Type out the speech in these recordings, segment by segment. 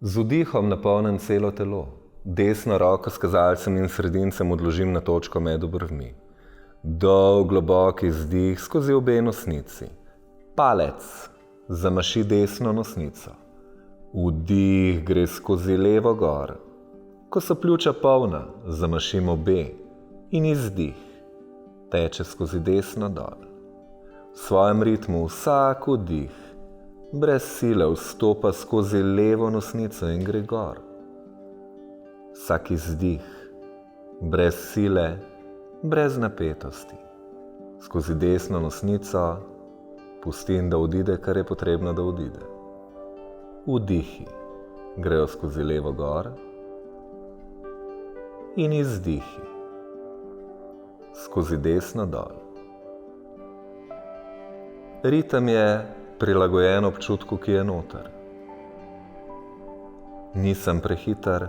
Z vdihom napolnim celo telo. Desno roko s kazalcem in sredincem odložim na točko med obrvmi. Dolg, globok izdih skozi obe nosnici. Palec zamaši desno nosnico. Vdih gre skozi levo gor. Ko so pljuča polna, zamašim obe in izdih teče skozi desno dol. V svojem ritmu vsak vdih brez sile vstopa skozi levo nosnico in gre gor. Vsak izdih brez sile, brez napetosti. Skozi desno nosnico pustim, da odide, kar je potrebno, da odide. Vdihi grejo skozi levo gor in izdihi skozi desno dol. Ritem je prilagojen občutku, ki je noter. Nisem prehiter,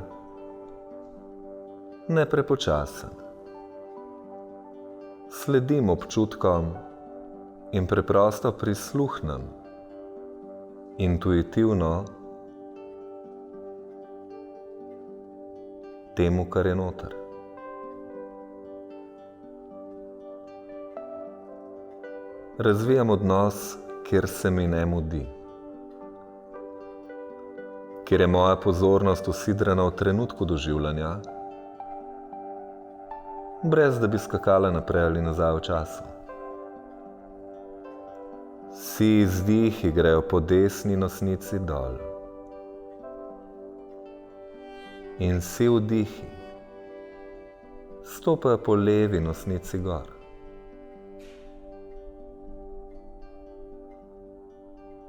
ne prepočasen. Sledim občutkom in preprosto prisluhnem intuitivno temu, kar je noter. Razvijam odnos, kjer se mi ne mudi, kjer je moja pozornost usidrana v trenutku doživljanja, brez da bi skakala naprej ali nazaj v času. Vsi izdihi grejo po desni nosnici dol in vsi vdihi stopajo po levi nosnici gor.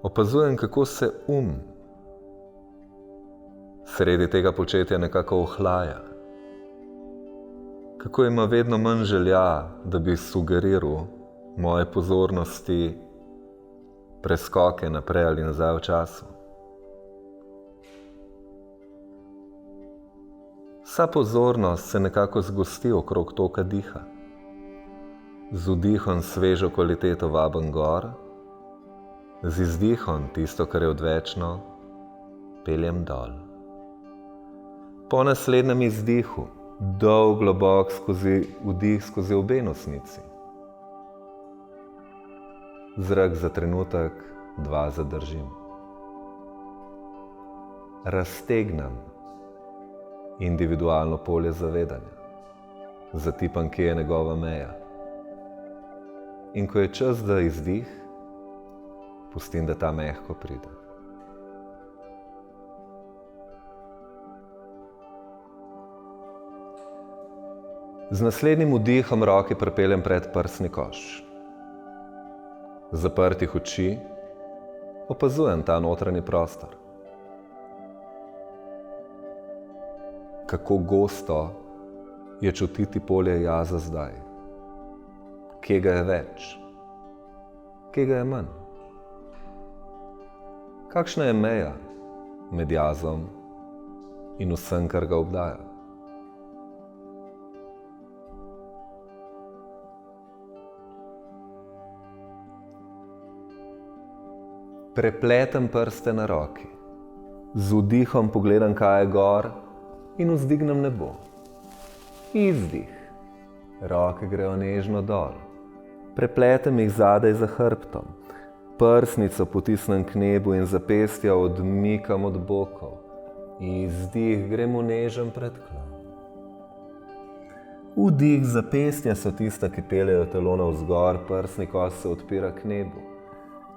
Opazujem, kako se sredi tega početja nekako ohlaja, kako ima vedno manj želja, da bi sugeriral moje pozornosti preskoke naprej ali nazaj v času. Vsa pozornost se nekako zgosti okrog toka diha. Z vdihom svežo kvaliteto vabim gor, z izdihom tisto, kar je odvečno, peljem dol. Po naslednjem izdihu dolg, globok vdih skozi obe nosnici. Zrak za trenutek, 2 zadržim. Raztegnem individualno polje zavedanja. Zatipam, kje je njegova meja. In ko je čas za izdih, pustim, da ta mehko pride. Z naslednjim vdihom roke pripeljem pred prsni koš. Zaprtih oči opazujem ta notranji prostor. Kako gosto je čutiti polje jaza zdaj. Kje ga je več? Kje ga je manj? Kakšna je meja med jazom in vsem, kar ga obdaja? Prepletem prste na roki. Z vdihom pogledam, kaj je gor in vzdignem nebo. Izdih. Roke grejo nežno dol. Prepletem jih zadaj za hrbtom. Prsnico potisnem k nebu in zapestja odmikam od bokov. Izdih, grem v nežen predklon. Vdih, zapestja so tista, ki peljejo telo navzgor, prsni koš se odpira k nebu.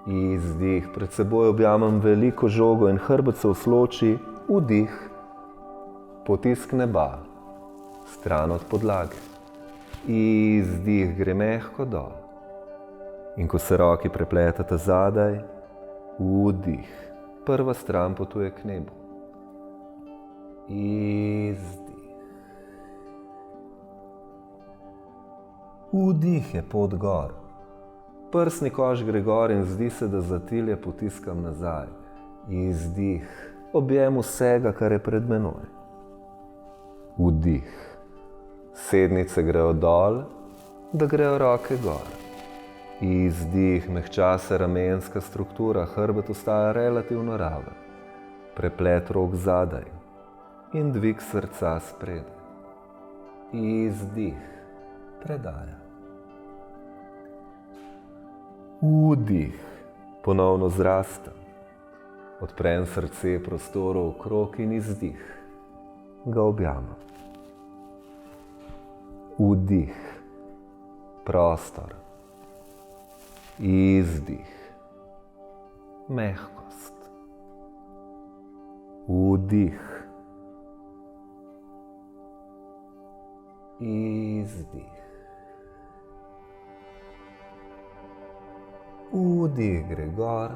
Izdih, pred seboj objamem veliko žogo in hrbet se usloči. Vdih, potisk neba, stran od podlage. Izdih, gre mehko dol. In ko se roki prepletata zadaj, vdih, prva stran potuje k nebu. Izdih. Vdih je pot gor. Prsni koš gre gor in zdi se, da zatilje potiskam nazaj. Izdih, objem vsega, kar je pred menoj. Vdih. Sednice grejo dol, da grejo roke gor. Izdih, mehča se ramenska struktura, hrbet ostaja relativno raven. preplet rok zadaj in dvig srca spredaj. Izdih, predaja. Vdih, ponovno zrastem. Odprem srce prostoru okrog in izdih, ga objamem. Vdih, prostor. Izdih, mehkost. Vdih, izdih. Vdih gre gor.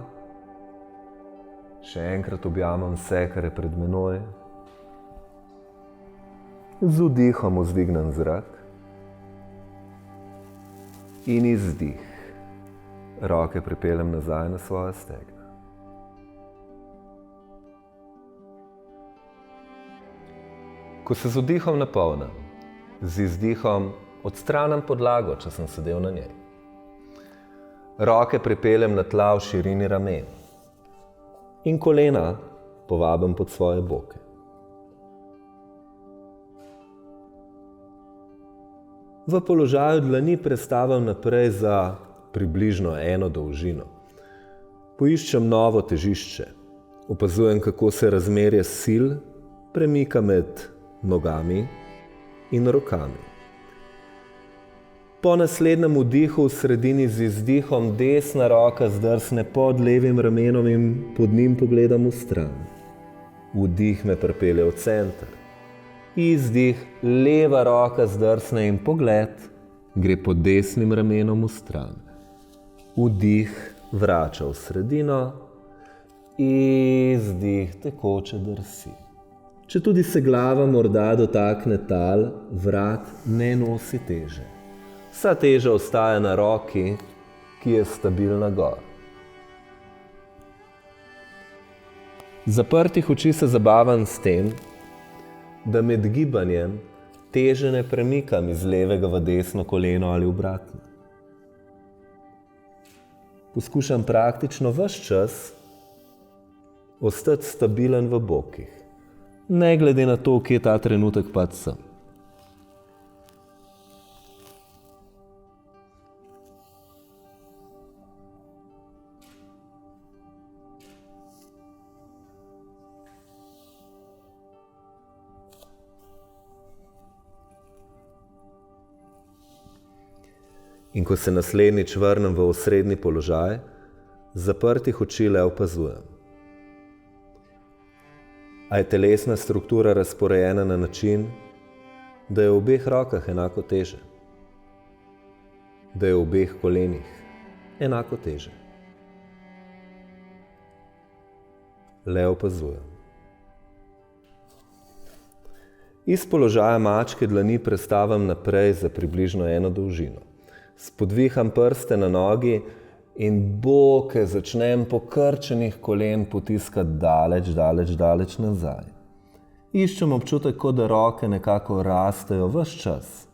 Še enkrat objamem vse, kar je pred menoj. Z vdihom vzdignem zrak. In izdih. Roke pripeljem nazaj na svoje stegna. Ko se z vdihom napolnim, z izdihom odstranim podlago, če sem sedel na njej. Roke pripeljem na tla v širini ramen in kolena povabim pod svoje boke. V položaju dlani prestavim naprej za približno eno dolžino. Poiščem novo težišče. Opazujem, kako se razmerje sil premika med nogami in rokami. Po naslednjem vdihu v sredini z izdihom desna roka zdrsne pod levim ramenom in pod njim pogledam v stran. Vdih me pripelje v center. Izdih, leva roka zdrsne in pogled gre pod desnim ramenom v stran. Vdih vrača v sredino, izdih tekoče drsi. Če tudi se glava morda dotakne tal, vrat ne nosi teže. Vsa teža ostaja na roki, ki je stabilna gor. Zaprtih oči se zabavam s tem, da med gibanjem teže ne premikam iz levega v desno koleno ali obratno. Poskušam praktično ves čas ostati stabilen v bokih, ne glede na to, kje ta trenutek pač sem. In ko se naslednjič vrnem v osrednji položaj, zaprtih oči le opazujem. A je telesna struktura razporejena na način, da je v obeh rokah enako teže, da je v obeh kolenih enako teže. Le opazujem. Iz položaja mačke dlani prestavim naprej za približno eno dolžino. Spodviham prste na nogi in boke začnem po krčenih kolen potiskati daleč nazaj. Iščem občutek, kot da roke nekako rastejo ves čas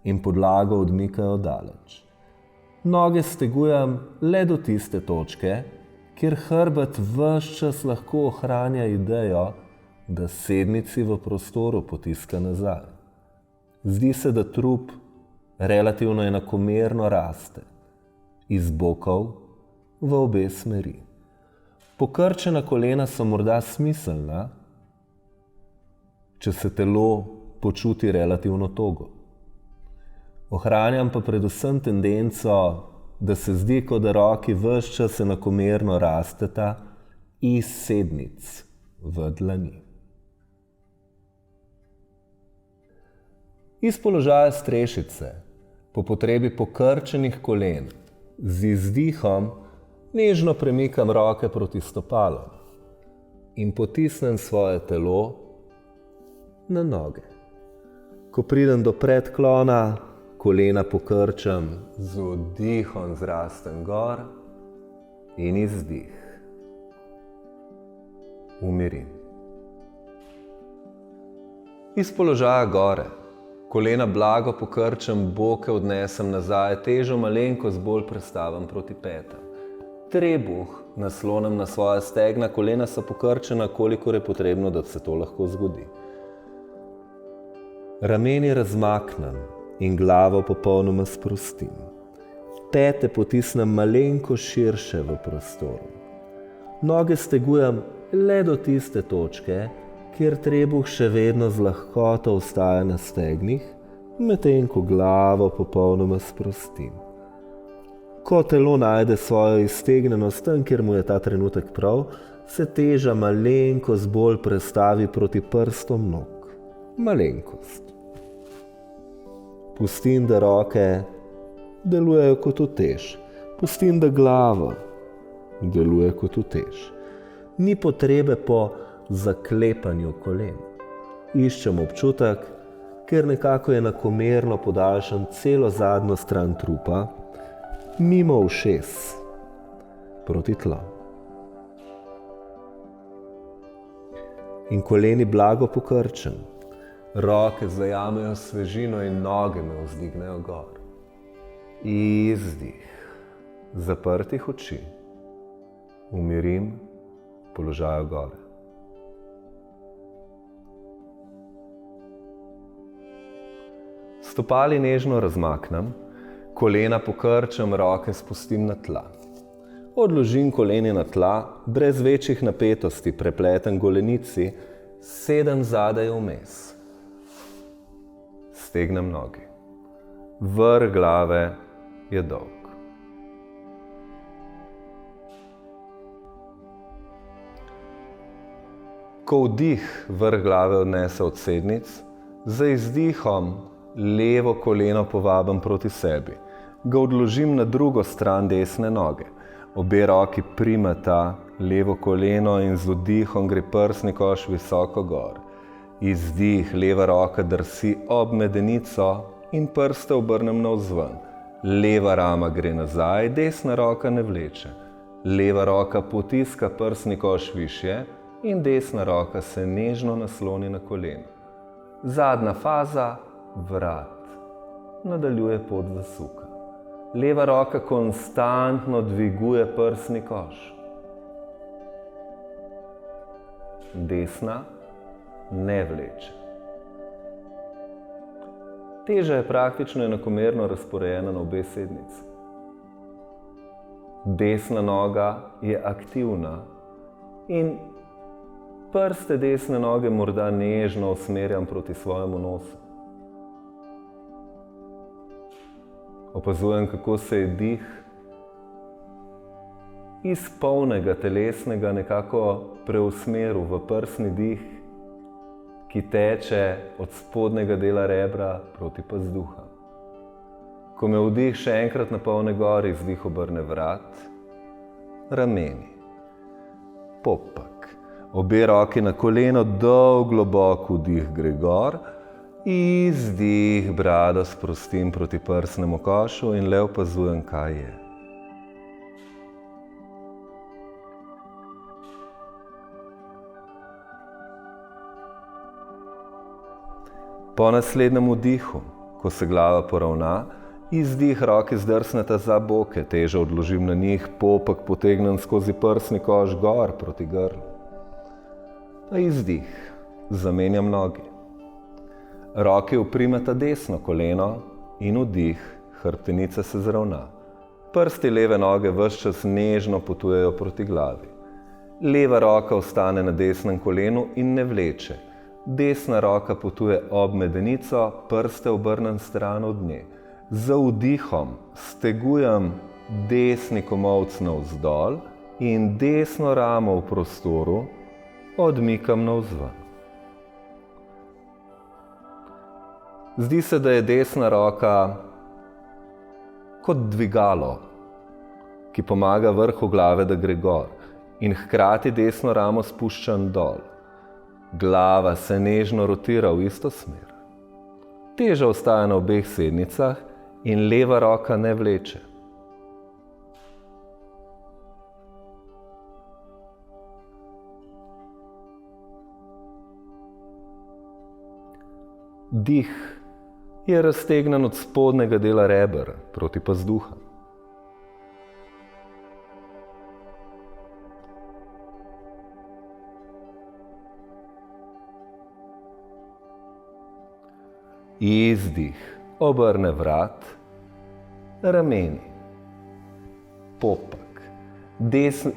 in podlago odmikajo daleč. Noge stegujem le do tiste točke, kjer hrbet ves čas lahko ohranja idejo, da sednici v prostoru potiska nazaj. Zdi se, da trup relativno enakomerno raste, iz bokov v obe smeri. Pokrčena kolena so morda smiselna, če se telo počuti relativno togo. Ohranjam pa predvsem tendenco, da se zdi, kot da roki ves čas enakomerno rasteta iz sednic v dlani. Iz položaja strešice, po potrebi pokrčenih kolen, z izdihom nežno premikam roke proti stopalom in potisnem svoje telo na noge. Ko pridem do predklona, kolena pokrčam, z vdihom zrastem gor in izdih. Umirim. Iz položaja gore, kolena blago pokrčam, boke odnesem nazaj, težo malenkost bolj prestavim proti petam. Trebuh naslonim na svoja stegna, kolena so pokrčena, kolikor je potrebno, da se to lahko zgodi. Rameni razmaknem in glavo popolnoma sprostim. Pete potisnem malenko širše v prostoru. Noge stegujem le do tiste točke, kjer trebuh še vedno z lahkoto ostaja na stegnih, medtem ko glavo popolnoma sprostim. Ko telo najde svojo iztegnjenost tam, kjer mu je ta trenutek prav, se teža malenkost bolj prestavi proti prstom nog. Malenkost. Pustim, da roke delujejo kot utež. Pustim, da glava deluje kot utež. Ni potrebe po zaklepanju kolen. Iščem občutek, ker nekako enakomerno podaljšam celo zadnjo stran trupa, mimo ušes, proti tla. In koleni blago pokrčem. Roke zajamejo svežino in noge me vzdignejo gor. Izdih. Zaprtih oči. Umirim položaju gore. Stopali nežno razmaknem, kolena pokrčem, roke spustim na tla. Odložim koleni na tla, brez večjih napetosti, prepletem golenici, sedem zadaj vmes. Stegnem nogi. Vrh glave je dolg. Ko vdih vrh glave odnese od sednic, z izdihom levo koleno povabim proti sebi. Ga odložim na drugo stran desne noge. Obe roki primeta levo koleno in z vdihom gre prsni koš visoko gor. Izdih, leva roka drsi ob medenico in prste obrnem navzven. Leva rama gre nazaj, desna roka ne vleče. Leva roka potiska prsni koš višje in desna roka se nežno nasloni na koleno. Zadnja faza, vrat. Nadaljuje pot zasuka. Leva roka konstantno dviguje prsni koš. Desna ne vleče. Teža je praktično enakomerno razporejena na obe sednici. Desna noga je aktivna in prste desne noge morda nežno usmerjam proti svojemu nosu. Opazujem, kako se je dih iz polnega telesnega nekako preusmeril v prsni dih, ki teče od spodnjega dela rebra proti pazduha. Ko me vdih še enkrat napolne gor, izdih obrne vrat, rameni, popak. Obe roki na koleno, dolg, globok vdih gre gor, izdih, brado sprostim proti prsnemu košu in le opazujem, kaj je. Po naslednjem vdihu, ko se glava poravna, izdih, roke zdrsneta za boke, težo odložim na njih, popak potegnem skozi prsni koš gor proti grlu. Pa izdih, zamenjam nogi. Roke uprimeta desno koleno in vdih, hrbtenica se zravna. Prsti leve noge ves čas nežno potujejo proti glavi. Leva roka ostane na desnem kolenu in ne vleče. Desna roka potuje ob medenico, prste obrnem stran od nje. Z vdihom stegujem desni komolec navzdol in desno ramo v prostoru odmikam navzven. Zdi se, da je desna roka kot dvigalo, ki pomaga vrhu glave, da gre gor, in hkrati desno ramo spuščam dol. Glava se nežno rotira v isto smer. Teža ostaja na obeh sednicah in leva roka ne vleče. Dih je raztegnen od spodnjega dela reber proti pazduha. Izdih, obrne vrat, rameni, popak.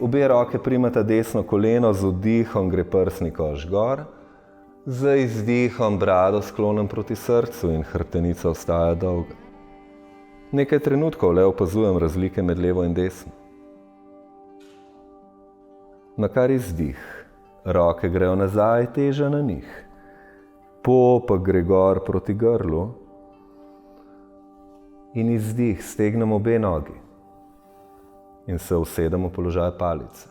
Obe roke primata desno koleno, z vdihom gre prsni koš gor, z izdihom brado sklonem proti srcu in hrbtenica ostaja dolga. Nekaj trenutkov le opazujem razlike med levo in desno. Nakar izdih, roke grejo nazaj, teža na njih. Popak gre gor proti grlu in izdih, stegnem obe nogi in se usedem v položaj palice.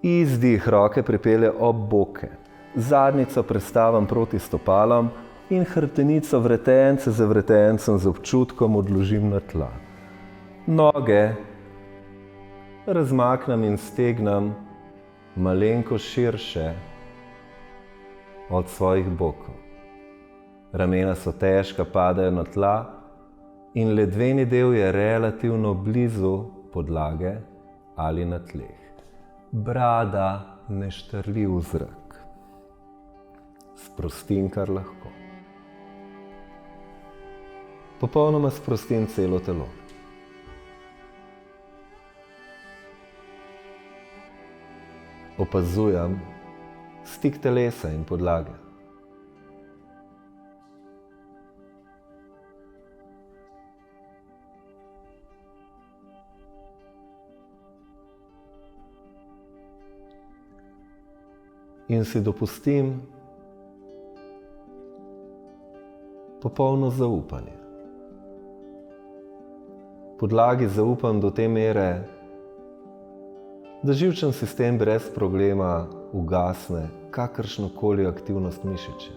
Izdih, roke pripelje ob boke, zadnjico prestavim proti stopalom in hrbtenico vretence za vretencem z občutkom odložim na tla. Noge razmaknem in stegnem malenko širše od svojih bokov. Ramena so težka, padajo na tla in ledveni del je relativno blizu podlage ali na tleh. Brada ne štrli v zrak. Sprostim, kar lahko. Popolnoma sprostim celo telo. Opazujem stik telesa in podlage. In si dopustim popolno zaupanje. Podlagi zaupam do te mere, da živčen sistem brez problema ugasne kakršnokoli aktivnost mišičja.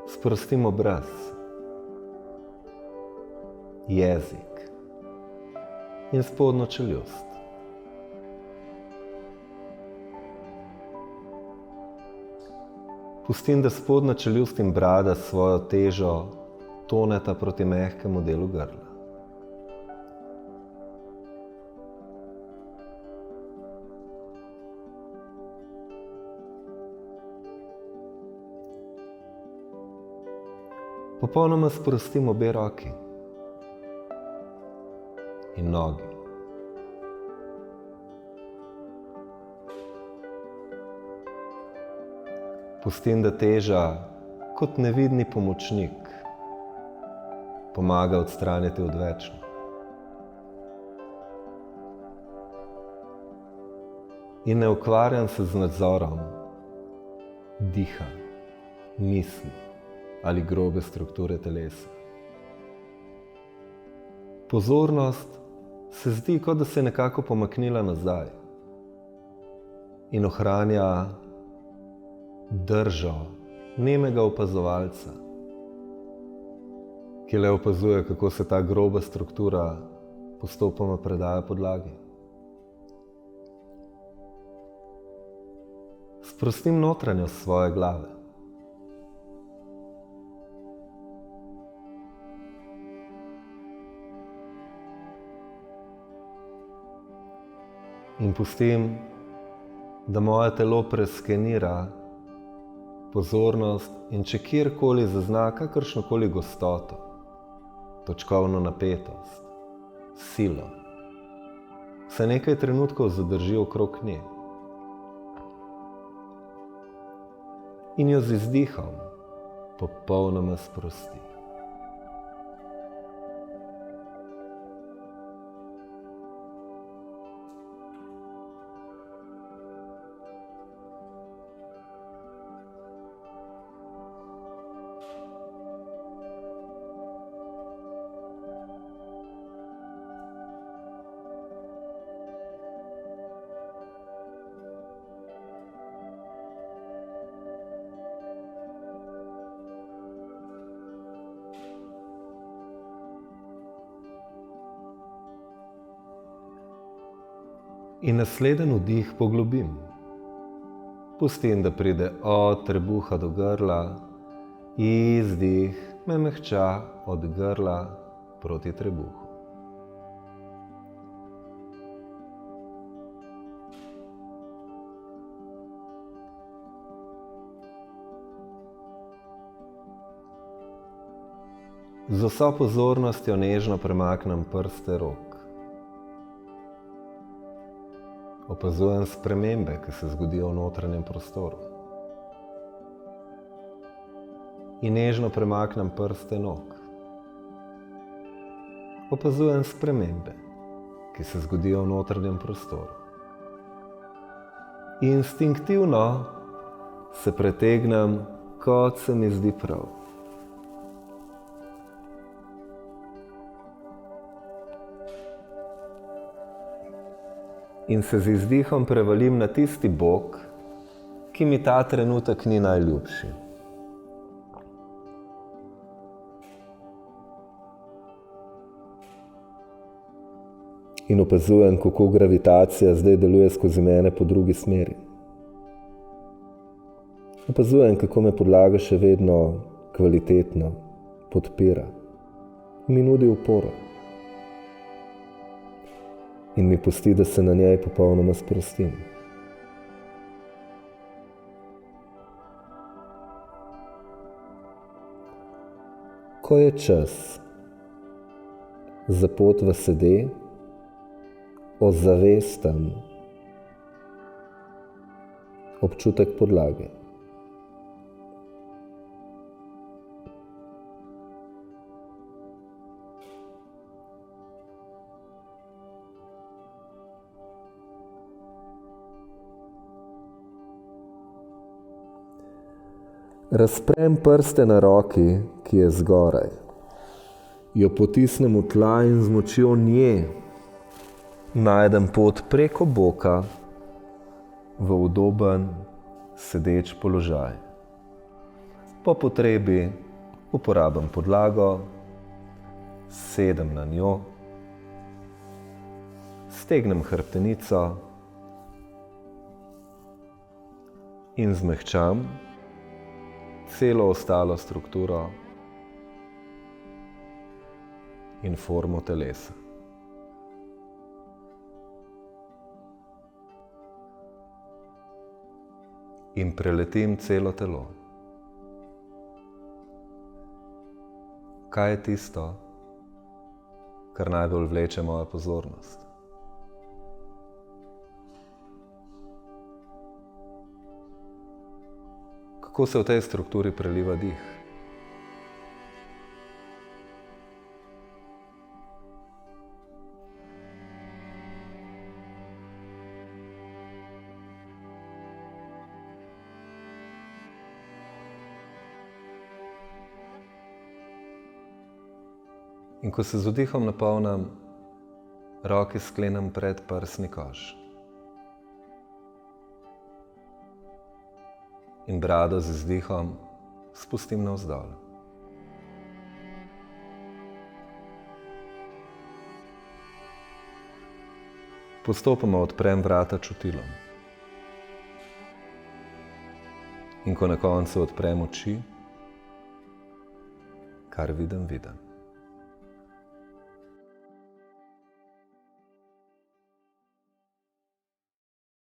Sprostim obraz, jezik in spodnjo čeljust. Pustim, da spodnja čeljust in brada s svojo težo toneta proti mehkemu delu grla. Popolnoma sprostim obe roki in nogi. Pustim, da teža kot nevidni pomočnik pomaga odstraniti odvečno. In ne ukvarjam se z nadzorom diha, misli ali grobe strukture telesa. Pozornost se zdi, kot da se je nekako pomaknila nazaj in ohranja držo nemega opazovalca, ki le opazuje, kako se ta groba struktura postopoma predaja podlagi. Sprostim notranjost svoje glave. In pustim, da moje telo preskenira pozornost in če kjerkoli zazna kakršnokoli gostoto, točkovno napetost, silo, se nekaj trenutkov zadrži okrog nje in jo z izdihom popolnoma sprosti. In nasleden vdih poglobim. Pustim, da pride od trebuha do grla, izdih me mehča od grla proti trebuhu. Z vso pozornostjo nežno premaknem prste rok. Opazujem spremembe, ki se zgodijo v notranjem prostoru. In nežno premaknem prste nog. Opazujem spremembe, ki se zgodijo v notranjem prostoru. Instinktivno se pretegnem, kot se mi zdi prav. In se z izdihom prevalim na tisti bok, ki mi ta trenutek ni najljubši. In opazujem, kako gravitacija zdaj deluje skozi mene po drugi smeri. Opazujem, kako me podlaga še vedno kvalitetno podpira, mi nudi oporo in mi pusti, da se na njej popolnoma sprostim. Ko je čas za pot v sede, ozavestam občutek podlage. Razprem prste na roki, ki je zgoraj. Jo potisnem v tla in z močjo nje najdem pot preko boka v udoben sedeč položaj. Po potrebi uporabim podlago, sedem na njo, stegnem hrbtenico in zmehčam celo ostalo strukturo in formo telesa. In preletim celo telo. Kaj je tisto, kar najbolj vleče mojo pozornost? Kako se v tej strukturi preliva dih? In ko se z vdihom napolnim, roke sklenem pred prsni koš. In brado z izdihom spustim navzdol. Postopoma odprem vrata čutilom. In ko na koncu odprem oči, kar vidim, vidim.